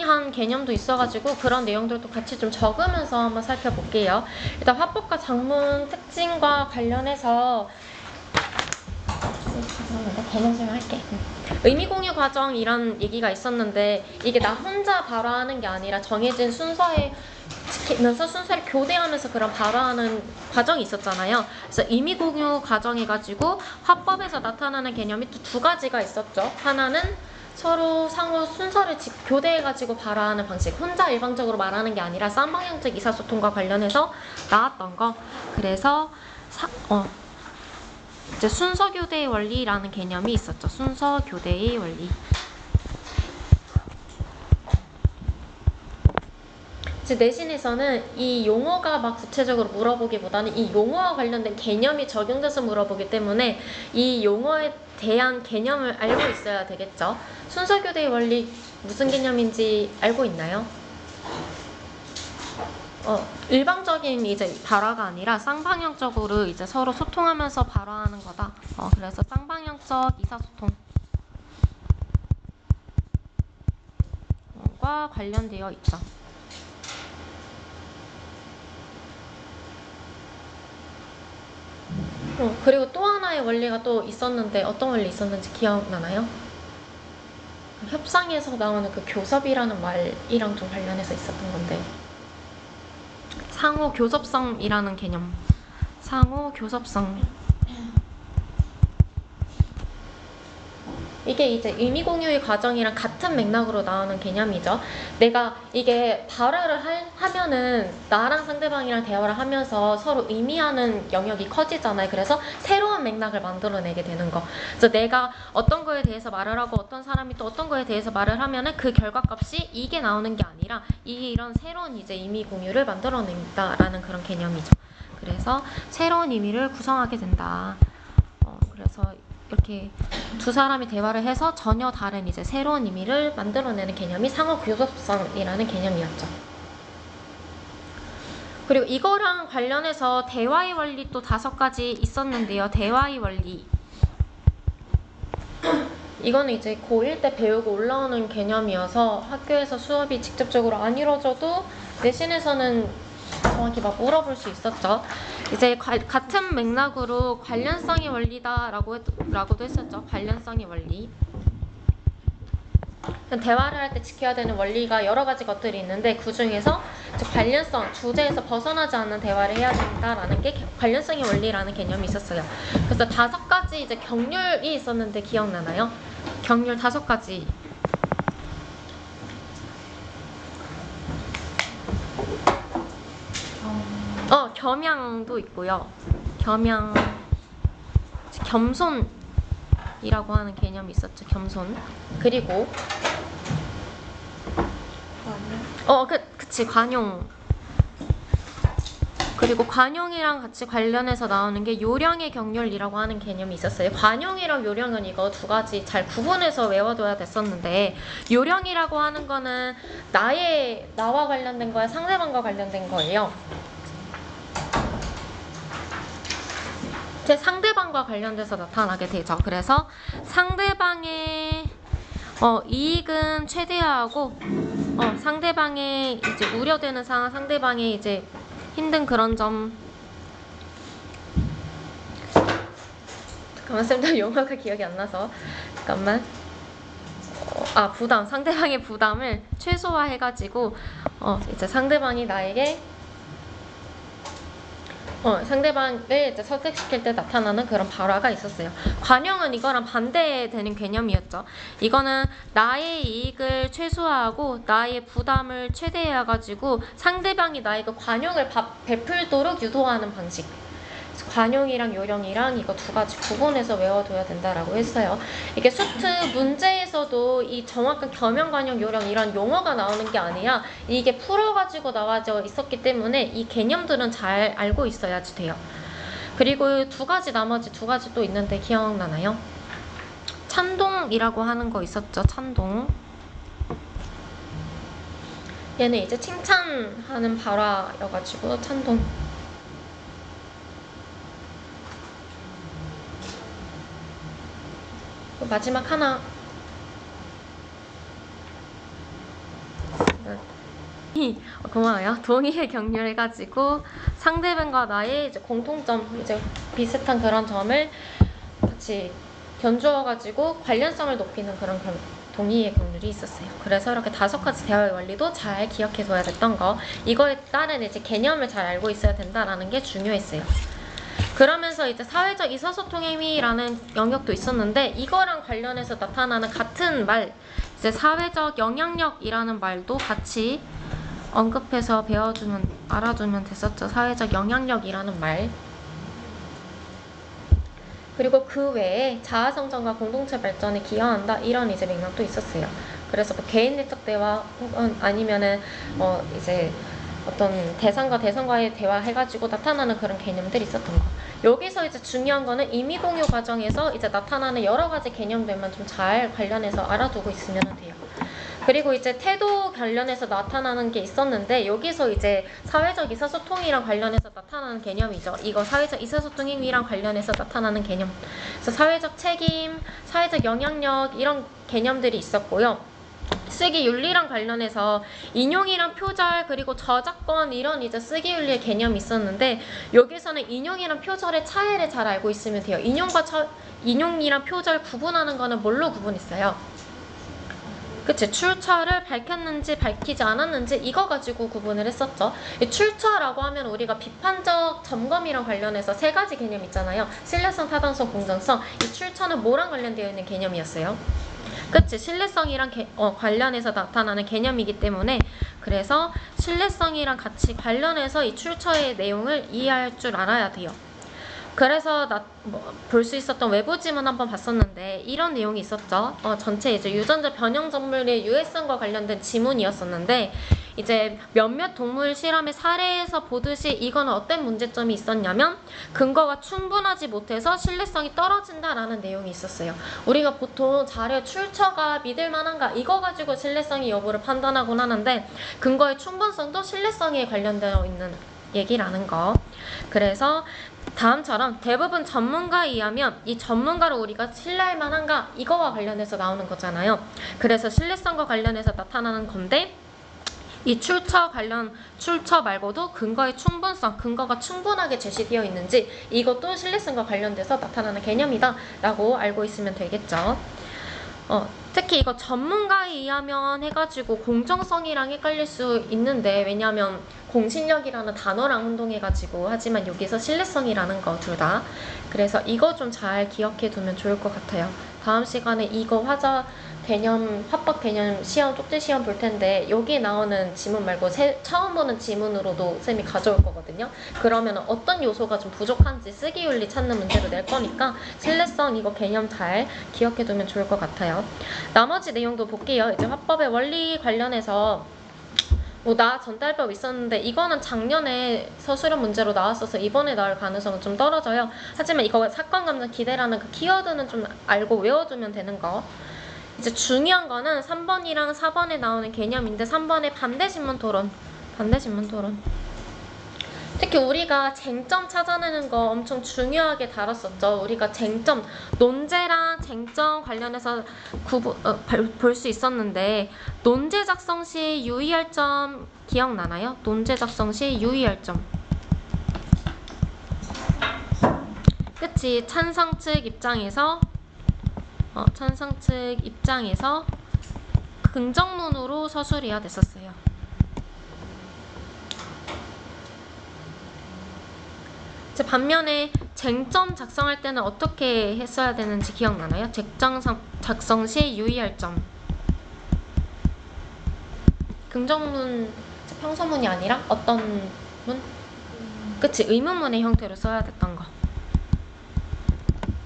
특이한 개념도 있어가지고 그런 내용들도 같이 좀 적으면서 한번 살펴볼게요. 일단 화법과 작문 특징과 관련해서 개념 설명할게. 의미공유 과정 이런 얘기가 있었는데 이게 나 혼자 발화하는 게 아니라 정해진 순서에 지키면서 순서를 교대하면서 그런 발화하는 과정이 있었잖아요. 그래서 의미공유 과정 해가지고 화법에서 나타나는 개념이 또 두 가지가 있었죠. 하나는 서로 상호 순서를 교대해가지고 발화하는 방식, 혼자 일방적으로 말하는 게 아니라 쌍방향적 의사소통과 관련해서 나왔던 거. 그래서 이제 순서 교대의 원리라는 개념이 있었죠. 순서 교대의 원리. 이제 내신에서는 이 용어가 막 구체적으로 물어보기보다는 이 용어와 관련된 개념이 적용돼서 물어보기 때문에 이 용어에 대한 개념을 알고 있어야 되겠죠. 순서 교대의 원리 무슨 개념인지 알고 있나요? 일방적인 이제 발화가 아니라 쌍방향적으로 이제 서로 소통하면서 발화하는 거다. 그래서 쌍방향적 이사소통과 관련되어 있죠. 그리고 또 하나의 원리가 또 있었는데 어떤 원리 있었는지 기억나나요? 협상에서 나오는 그 교섭이라는 말이랑 좀 관련해서 있었던 건데 상호 교섭성이라는 개념. 상호 교섭성. 이게 이제 의미 공유의 과정이랑 같은 맥락으로 나오는 개념이죠. 내가 이게 발화를 하면은 나랑 상대방이랑 대화를 하면서 서로 의미하는 영역이 커지잖아요. 그래서 새로운 맥락을 만들어내게 되는 거. 그래서 내가 어떤 거에 대해서 말을 하고 어떤 사람이 또 어떤 거에 대해서 말을 하면은 그 결과값이 이게 나오는 게 아니라 이런 새로운 이제 의미 공유를 만들어낸다라는 그런 개념이죠. 그래서 새로운 의미를 구성하게 된다. 그래서 이렇게 두 사람이 대화를 해서 전혀 다른 이제 새로운 의미를 만들어내는 개념이 상호 교섭성이라는 개념이었죠. 그리고 이거랑 관련해서 대화의 원리 또 5가지 있었는데요. 대화의 원리. 이거는 이제 고1 때 배우고 올라오는 개념이어서 학교에서 수업이 직접적으로 안 이루어져도 내신에서는 정확히 막 물어볼 수 있었죠. 이제 같은 맥락으로 관련성의 원리다라고도 했었죠. 관련성의 원리. 대화를 할 때 지켜야 되는 원리가 여러 가지 것들이 있는데 그 중에서 관련성, 주제에서 벗어나지 않는 대화를 해야 된다라는 게 관련성의 원리라는 개념이 있었어요. 그래서 5가지 이제 경률이 있었는데 기억나나요? 경률 5가지. 겸양도 있고요. 겸양, 겸손이라고 하는 개념이 있었죠. 겸손. 그리고 그치, 관용. 그리고 관용이랑 같이 관련해서 나오는 게 요령의 경륜이라고 하는 개념이 있었어요. 관용이랑 요령은 이거 2가지 잘 구분해서 외워둬야 됐었는데 요령이라고 하는 거는 나와 관련된 거야, 상대방과 관련된 거예요. 제 상대방과 관련돼서 나타나게 되죠. 그래서 상대방의 이익은 최대화하고 상대방의 이제 우려되는 상황, 상대방의 이제 힘든 그런 점. 잠깐만, 쌤도 용어가 기억이 안 나서. 잠깐만. 부담. 상대방의 부담을 최소화해가지고 이제 상대방이 나에게 상대방을 이제 설득시킬 때 나타나는 그런 발화가 있었어요. 관용은 이거랑 반대되는 개념이었죠. 이거는 나의 이익을 최소화하고 나의 부담을 최대해가지고 상대방이 나에게 관용을 베풀도록 유도하는 방식. 관용이랑 요령이랑 이거 2가지 구분해서 외워둬야 된다라고 했어요. 이게 수트 문제에서도 이 정확한 겸양, 관용, 요령 이런 용어가 나오는 게 아니라 이게 풀어가지고 나와져 있었기 때문에 이 개념들은 잘 알고 있어야지 돼요. 그리고 나머지 2가지 또 있는데 기억나나요? 찬동이라고 하는 거 있었죠. 찬동. 얘는 이제 칭찬하는 발화여가지고 찬동. 마지막 하나. 고마워요. 동의의 격려를 가지고 상대방과 나의 이제 공통점, 이제 비슷한 그런 점을 같이 견주어가지고 관련성을 높이는 그런 동의의 격률이 있었어요. 그래서 이렇게 5가지 대화의 원리도 잘 기억해둬야 됐던 거, 이거에 따른 이제 개념을 잘 알고 있어야 된다라는 게 중요했어요. 그러면서 이제 사회적 의사소통의 힘이라는 영역도 있었는데, 이거랑 관련해서 나타나는 같은 말, 이제 사회적 영향력이라는 말도 같이 언급해서 알아두면 됐었죠. 사회적 영향력이라는 말. 그리고 그 외에 자아성장과 공동체 발전에 기여한다, 이런 이제 맥락도 있었어요. 그래서 뭐 개인 내적 대화 혹은 아니면은 이제 어떤 대상과의 대화 해가지고 나타나는 그런 개념들이 있었던 거. 여기서 이제 중요한 거는 의미 공유 과정에서 이제 나타나는 여러 가지 개념들만 좀 잘 관련해서 알아두고 있으면 돼요. 그리고 이제 태도 관련해서 나타나는 게 있었는데, 여기서 이제 사회적 의사소통이랑 관련해서 나타나는 개념이죠. 이거 사회적 의사소통 행위랑 관련해서 나타나는 개념. 그래서 사회적 책임, 사회적 영향력, 이런 개념들이 있었고요. 쓰기 윤리랑 관련해서 인용이랑 표절, 그리고 저작권, 이런 이제 쓰기 윤리의 개념이 있었는데, 여기서는 인용이랑 표절의 차이를 잘 알고 있으면 돼요. 인용이랑 표절 구분하는 거는 뭘로 구분했어요? 그치, 출처를 밝혔는지 밝히지 않았는지 이거 가지고 구분을 했었죠. 이 출처라고 하면 우리가 비판적 점검이랑 관련해서 3가지 개념 있잖아요. 신뢰성, 타당성, 공정성. 이 출처는 뭐랑 관련되어 있는 개념이었어요? 그치, 신뢰성이랑 관련해서 나타나는 개념이기 때문에, 그래서 신뢰성이랑 같이 관련해서 이 출처의 내용을 이해할 줄 알아야 돼요. 그래서 볼 수 있었던 외부 지문 한번 봤었는데, 이런 내용이 있었죠. 전체 이제 유전자 변형 작물의 유해성과 관련된 지문이었었는데, 이제 몇몇 동물 실험의 사례에서 보듯이 이거는 어떤 문제점이 있었냐면, 근거가 충분하지 못해서 신뢰성이 떨어진다라는 내용이 있었어요. 우리가 보통 자료 출처가 믿을 만한가, 이거 가지고 신뢰성의 여부를 판단하곤 하는데, 근거의 충분성도 신뢰성에 관련되어 있는 얘기라는 거. 그래서 다음처럼 대부분 전문가에 의하면 이 전문가를 우리가 신뢰할 만한가, 이거와 관련해서 나오는 거잖아요. 그래서 신뢰성과 관련해서 나타나는 건데, 이 출처 말고도 근거의 충분성, 근거가 충분하게 제시되어 있는지, 이것도 신뢰성과 관련돼서 나타나는 개념이다 라고 알고 있으면 되겠죠. 특히 이거 전문가에 의하면 해가지고 공정성이랑 헷갈릴 수 있는데, 왜냐하면 공신력이라는 단어랑 혼동해가지고, 하지만 여기서 신뢰성이라는 거 둘 다. 그래서 이거 좀 잘 기억해 두면 좋을 것 같아요. 다음 시간에 이거 합법 개념 시험, 쪽지 시험 볼 텐데, 여기 나오는 지문 말고 처음 보는 지문으로도 쌤이 가져올 거거든요. 그러면 어떤 요소가 좀 부족한지 쓰기 윤리 찾는 문제로 낼 거니까 신뢰성 이거 개념 잘 기억해 두면 좋을 것 같아요. 나머지 내용도 볼게요. 이제 화법의 원리 관련해서 나 전달법 있었는데, 이거는 작년에 서술형 문제로 나왔어서 이번에 나올 가능성은 좀 떨어져요. 하지만 이거 사건 감정 기대라는 그 키워드는 좀 알고 외워두면 되는 거. 이제 중요한 거는 3번이랑 4번에 나오는 개념인데, 3번의 반대신문 토론. 특히 우리가 쟁점 찾아내는 거 엄청 중요하게 다뤘었죠. 우리가 쟁점, 논제랑 쟁점 관련해서 볼 수 있었는데, 논제 작성 시 유의할 점 기억나나요? 논제 작성 시 유의할 점. 그치, 찬성 측 입장에서 긍정문으로 서술해야 됐었어요. 반면에 쟁점 작성할 때는 어떻게 했어야 되는지 기억나나요? 쟁점 작성 시 유의할 점. 긍정문, 평서문이 아니라 어떤 문? 그치, 의문문의 형태로 써야 됐던 거.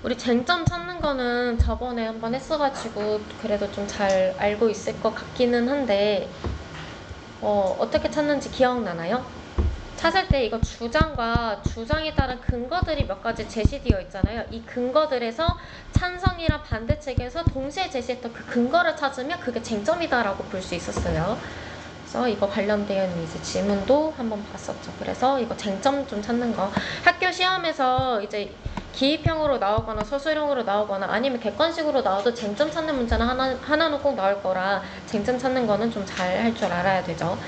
우리 쟁점 찾는 거는 저번에 한번 했어가지고 그래도 좀 잘 알고 있을 것 같기는 한데, 어떻게 찾는지 기억나나요? 찾을 때 이거 주장과 주장에 따른 근거들이 몇 가지 제시되어 있잖아요. 이 근거들에서 찬성이랑 반대측에서 동시에 제시했던 그 근거를 찾으면 그게 쟁점이다라고 볼 수 있었어요. 그래서 이거 관련된 이제 질문도 한번 봤었죠. 그래서 이거 쟁점 좀 찾는 거. 학교 시험에서 이제 기입형으로 나오거나 서술형으로 나오거나 아니면 객관식으로 나와도 쟁점 찾는 문제는 하나는 꼭 나올 거라 쟁점 찾는 거는 좀 잘 할 줄 알아야 되죠.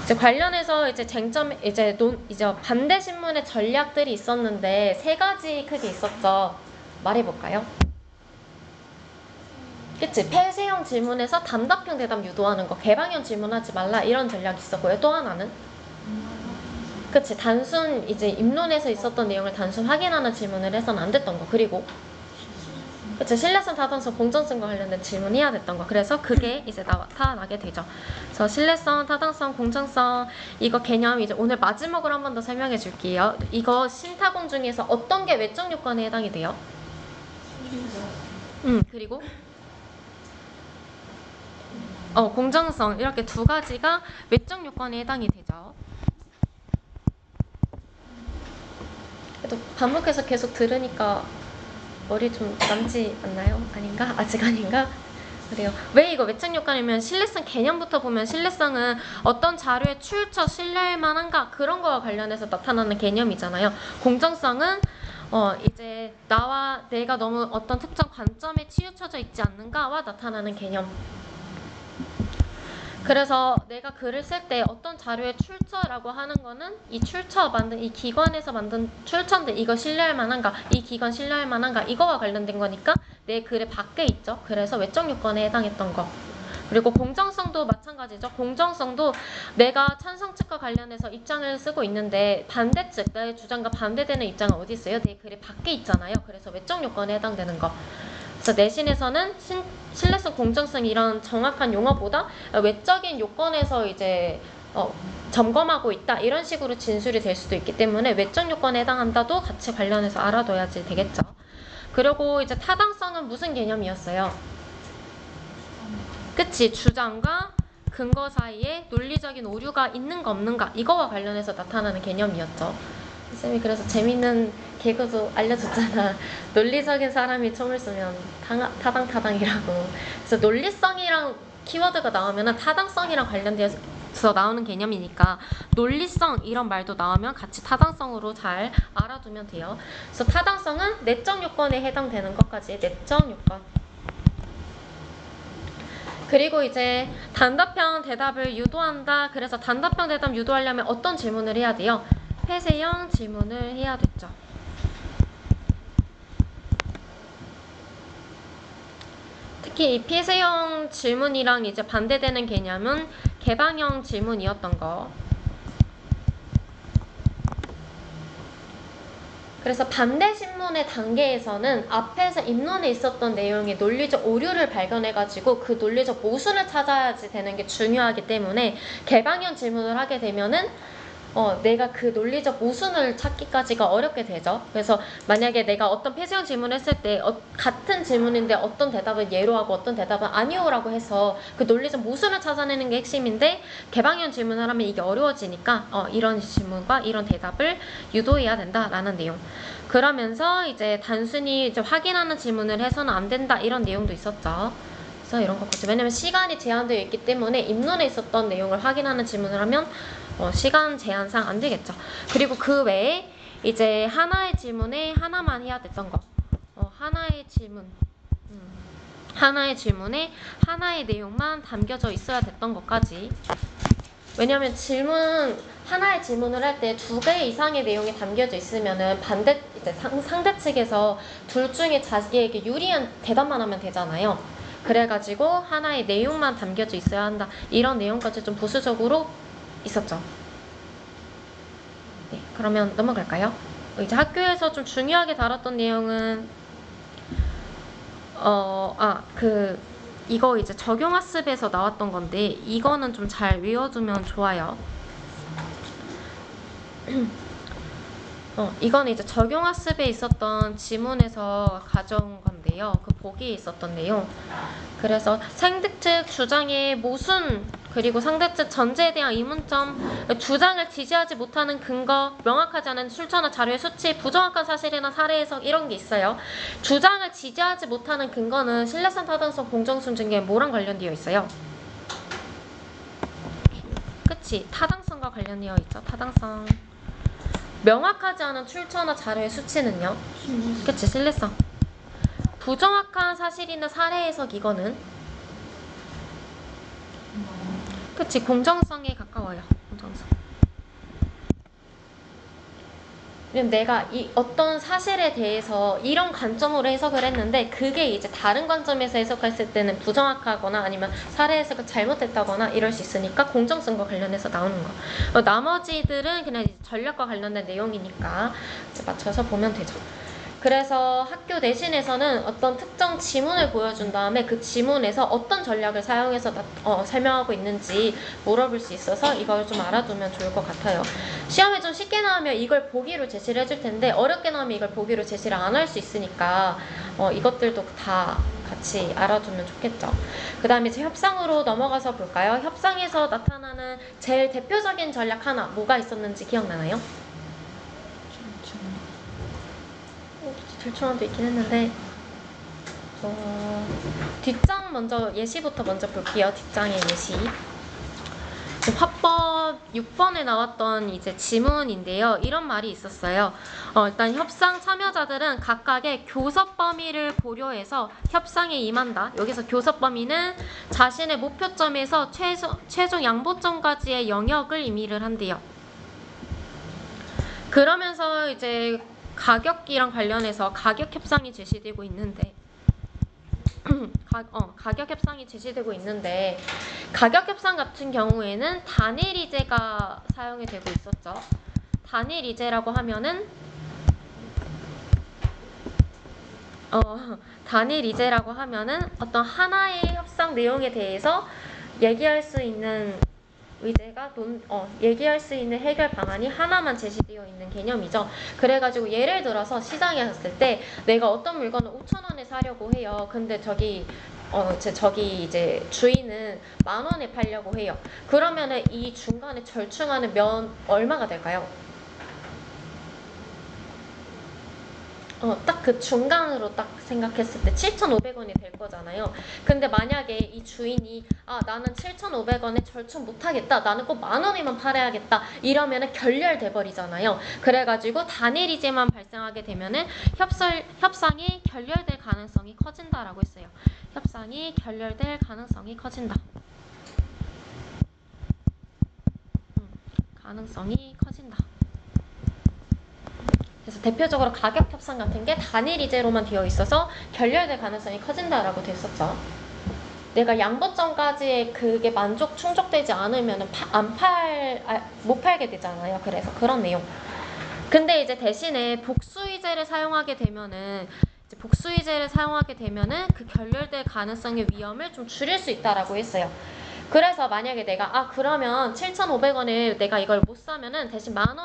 이제 관련해서 이제 쟁점 이제 반대 신문의 전략들이 있었는데 세 가지 크게 있었죠. 말해볼까요? 그치? 폐쇄형 질문에서 단답형 대답 유도하는 거, 개방형 질문하지 말라 이런 전략이 있었고요. 또 하나는 그치? 단순 이제 입론에서 있었던 내용을 단순 확인하는 질문을 해서는 안 됐던 거. 그리고 그치? 신뢰성, 타당성, 공정성과 관련된 질문해야 됐던 거. 그래서 그게 이제 나타나게 되죠. 그래서 신뢰성, 타당성, 공정성 이거 개념 이제 오늘 마지막으로 한 번 더 설명해 줄게요. 이거 신타공 중에서 어떤 게 외적 요건에 해당이 돼요? 그리고 공정성 이렇게 두 가지가 외적 요건에 해당이 되죠. 그래도 반복해서 계속 들으니까 머리 좀 남지 않나요? 아닌가? 아직 아닌가? 그래요. 왜 이거 외적 요건이면 신뢰성 개념부터 보면 신뢰성은 어떤 자료의 출처 신뢰할 만한가 그런 거와 관련해서 나타나는 개념이잖아요. 공정성은 이제 나와 내가 너무 어떤 특정 관점에 치우쳐져 있지 않는가와 나타나는 개념. 그래서 내가 글을 쓸 때 어떤 자료의 출처라고 하는 거는 이 출처 만든 이 기관에서 만든 출처인데 이거 신뢰할 만한가, 이 기관 신뢰할 만한가 이거와 관련된 거니까 내 글의 밖에 있죠. 그래서 외적 요건에 해당했던 거. 그리고 공정성도 마찬가지죠. 공정성도 내가 찬성 측과 관련해서 입장을 쓰고 있는데 반대 측, 나의 주장과 반대되는 입장은 어디 있어요? 내 글의 밖에 있잖아요. 그래서 외적 요건에 해당되는 거. 그래서 내신에서는 신뢰성, 공정성 이런 정확한 용어보다 외적인 요건에서 이제 점검하고 있다 이런 식으로 진술이 될 수도 있기 때문에 외적 요건에 해당한다도 같이 관련해서 알아둬야지 되겠죠. 그리고 이제 타당성은 무슨 개념이었어요? 그치? 주장과 근거 사이에 논리적인 오류가 있는가 없는가 이거와 관련해서 나타나는 개념이었죠. 쌤이 그래서 재밌는 개그도 알려줬잖아. 논리적인 사람이 총을 쏘면 타당이라고. 그래서 논리성이랑 키워드가 나오면 타당성이랑 관련돼서 나오는 개념이니까 논리성 이런 말도 나오면 같이 타당성으로 잘 알아두면 돼요. 그래서 타당성은 내적 요건에 해당되는 것까지 내적 요건. 그리고 이제 단답형 대답을 유도한다. 그래서 단답형 대답 유도하려면 어떤 질문을 해야 돼요? 폐쇄형 질문을 해야 됐죠. 특히 이 폐쇄형 질문이랑 이제 반대되는 개념은 개방형 질문이었던 거. 그래서 반대 신문의 단계에서는 앞에서 입론에 있었던 내용의 논리적 오류를 발견해가지고 그 논리적 모순을 찾아야지 되는 게 중요하기 때문에 개방형 질문을 하게 되면은 내가 그 논리적 모순을 찾기까지가 어렵게 되죠. 그래서 만약에 내가 어떤 폐쇄형 질문을 했을 때 같은 질문인데 어떤 대답은 예로 하고 어떤 대답은 아니오라고 해서 그 논리적 모순을 찾아내는 게 핵심인데 개방형 질문을 하면 이게 어려워지니까 이런 질문과 이런 대답을 유도해야 된다라는 내용. 그러면서 이제 단순히 이제 확인하는 질문을 해서는 안 된다 이런 내용도 있었죠. 그래서 이런 것까지. 왜냐면 시간이 제한되어 있기 때문에 입론에 있었던 내용을 확인하는 질문을 하면 시간 제한상 안 되겠죠. 그리고 그 외에 이제 하나의 질문에 하나만 해야 됐던 거. 하나의 질문. 하나의 질문에 하나의 내용만 담겨져 있어야 됐던 것까지. 왜냐면 하나의 질문을 할 때 2개 이상의 내용이 담겨져 있으면은 이제 상대 측에서 둘 중에 자기에게 유리한 대답만 하면 되잖아요. 그래가지고 하나의 내용만 담겨져 있어야 한다. 이런 내용까지 좀 보수적으로 있었죠. 네, 그러면 넘어갈까요? 이제 학교에서 좀 중요하게 다뤘던 내용은 이거 이제 적용학습에서 나왔던 건데 이거는 좀 잘 외워두면 좋아요. 이건 이제 적용학습에 있었던 지문에서 가져온 건데요. 그 보기에 있었던 내용. 그래서 상대 측 주장의 모순 그리고 상대 측 전제에 대한 의문점, 주장을 지지하지 못하는 근거, 명확하지 않은 출처나 자료의 수치, 부정확한 사실이나 사례 해석 이런 게 있어요. 주장을 지지하지 못하는 근거는 신뢰성, 타당성, 공정성 중에 뭐랑 관련되어 있어요? 그치? 타당성과 관련되어 있죠. 타당성. 명확하지 않은 출처나 자료의 수치는요? 그치, 신뢰성. 부정확한 사실이나 사례 해석 이거는? 그치, 공정성에 가까워요. 공정성. 내가 이 어떤 사실에 대해서 이런 관점으로 해석을 했는데 그게 이제 다른 관점에서 해석했을 때는 부정확하거나 아니면 사례 해석을 잘못했다거나 이럴 수 있으니까 공정성과 관련해서 나오는 거. 나머지들은 그냥 이제 전략과 관련된 내용이니까 맞춰서 보면 되죠. 그래서 학교 내신에서는 어떤 특정 지문을 보여준 다음에 그 지문에서 어떤 전략을 사용해서 설명하고 있는지 물어볼 수 있어서 이걸 좀 알아두면 좋을 것 같아요. 시험에 좀 쉽게 나오면 이걸 보기로 제시를 해줄 텐데 어렵게 나오면 이걸 보기로 제시를 안 할 수 있으니까 이것들도 다 같이 알아두면 좋겠죠. 그 다음에 이제 협상으로 넘어가서 볼까요? 협상에서 나타나는 제일 대표적인 전략 하나 뭐가 있었는지 기억나나요? 질충안도 있긴 했는데 뒷장 먼저 예시부터 먼저 볼게요. 뒷장의 예시. 화법 6번에 나왔던 이제 지문인데요. 이런 말이 있었어요. 일단 협상 참여자들은 각각의 교섭 범위를 고려해서 협상에 임한다. 여기서 교섭 범위는 자신의 목표점에서 최종 양보점까지의 영역을 의미를 한대요. 그러면서 이제 가격이랑 관련해서 가격 협상이 제시되고 있는데 가격 협상이 제시되고 있는데 가격 협상 같은 경우에는 단일이제가 사용이 되고 있었죠. 단일이제라고 하면은 단일이제라고 하면은 어떤 하나의 협상 내용에 대해서 얘기할 수 있는 의제가 얘기할 수 있는 해결 방안이 하나만 제시되어 있는 개념이죠. 그래가지고 예를 들어서 시장에 갔을 때 내가 어떤 물건을 5,000원에 사려고 해요. 근데 저기 이제 주인은 10,000원에 팔려고 해요. 그러면은 이 중간에 절충하는 면 얼마가 될까요? 딱 그 중간으로 딱 생각했을 때 7,500원이 될 거잖아요. 근데 만약에 이 주인이 나는 7,500원에 절충 못하겠다. 나는 꼭 10,000원에만 팔아야겠다. 이러면은 결렬돼 버리잖아요. 그래가지고 단일이제만 발생하게 되면은 협상이 결렬될 가능성이 커진다라고 했어요. 협상이 결렬될 가능성이 커진다. 가능성이 커진다. 그래서 대표적으로 가격 협상 같은 게 단일이제로만 되어 있어서 결렬될 가능성이 커진다라고 됐었죠. 내가 양보점까지의 그게 충족되지 않으면 못 팔게 되잖아요. 그래서 그런 내용. 근데 이제 대신에 복수의제를 사용하게 되면은 그 결렬될 가능성의 위험을 좀 줄일 수 있다라고 했어요. 그래서 만약에 내가 그러면 7,500원에 내가 이걸 못 사면은 대신 만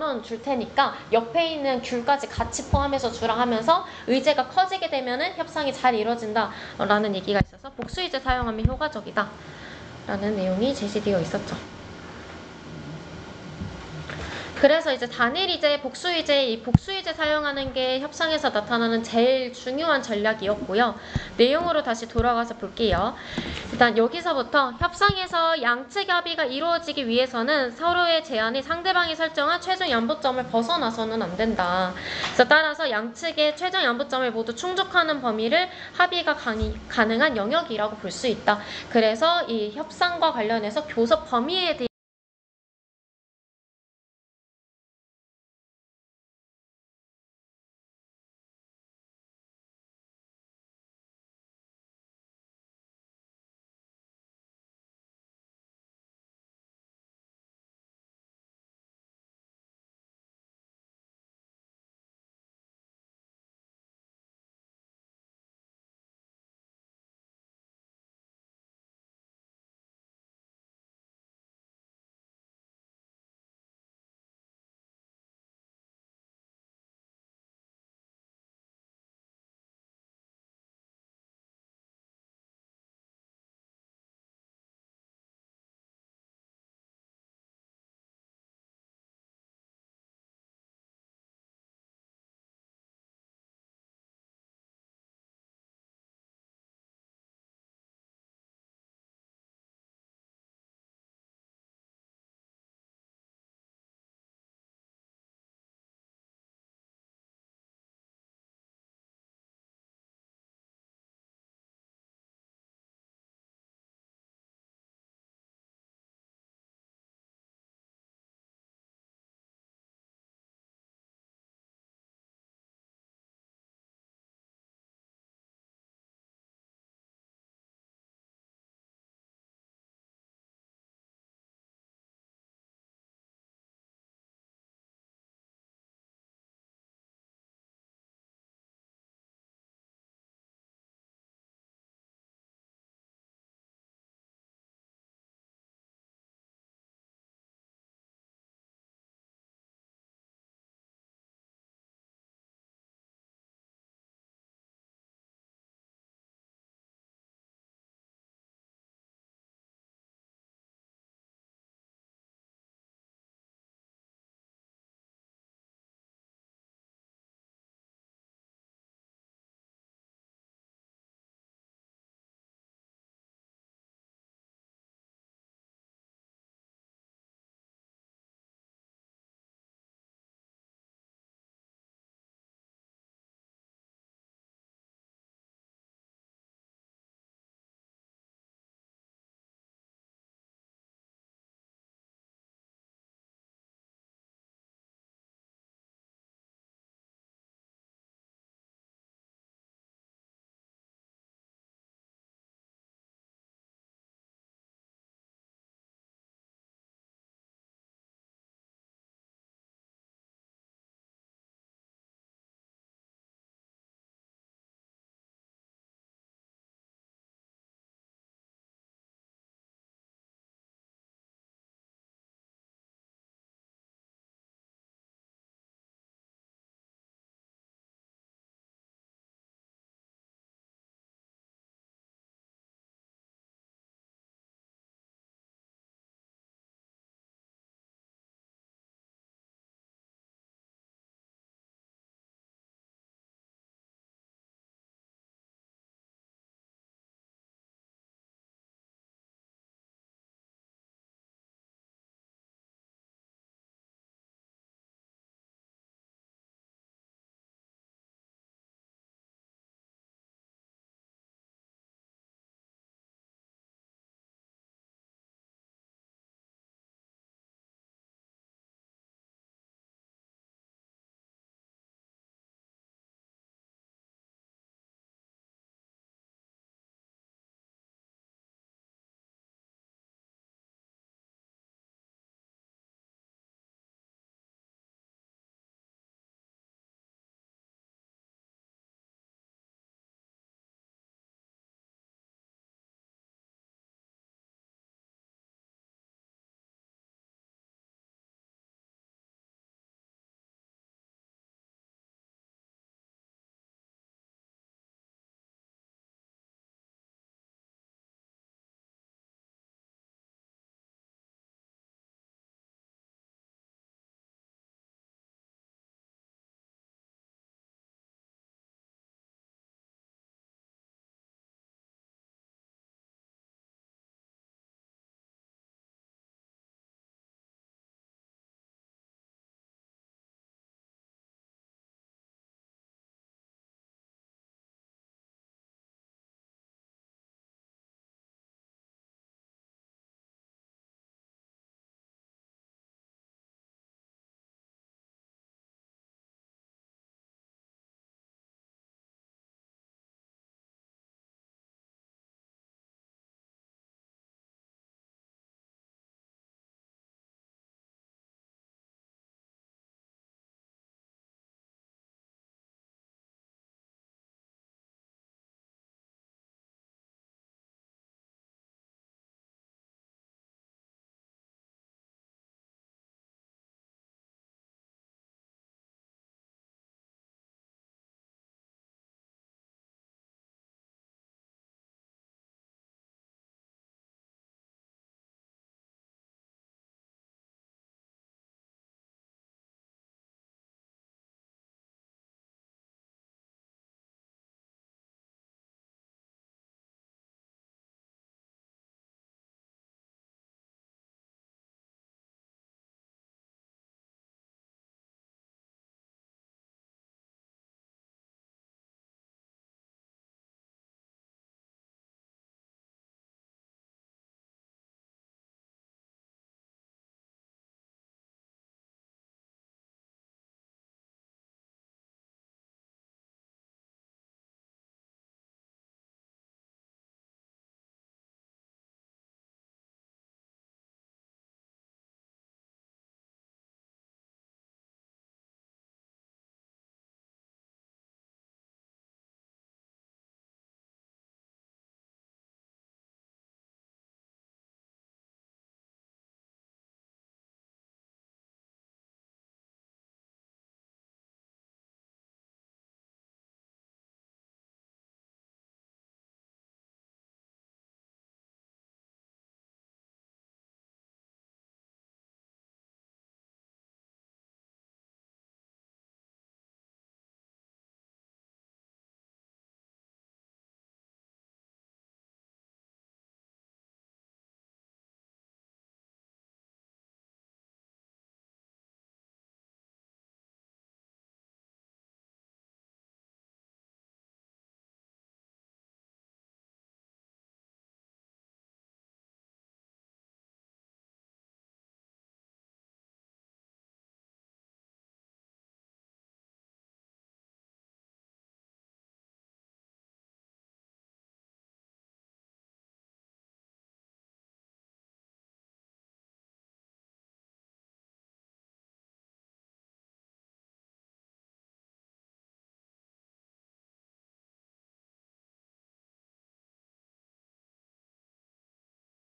원 줄 테니까 옆에 있는 귤까지 같이 포함해서 주라 하면서 의제가 커지게 되면은 협상이 잘 이루어진다라는 얘기가 있어서 복수의제 사용하면 효과적이다 라는 내용이 제시되어 있었죠. 그래서 이제 단일이제, 복수이제, 이 복수이제 사용하는 게 협상에서 나타나는 제일 중요한 전략이었고요. 내용으로 다시 돌아가서 볼게요. 일단 여기서부터 협상에서 양측 합의가 이루어지기 위해서는 서로의 제안이 상대방이 설정한 최종 양보점을 벗어나서는 안 된다. 그래서 따라서 양측의 최종 양보점을 모두 충족하는 범위를 합의가 가능한 영역이라고 볼 수 있다. 그래서 이 협상과 관련해서 교섭 범위에 대해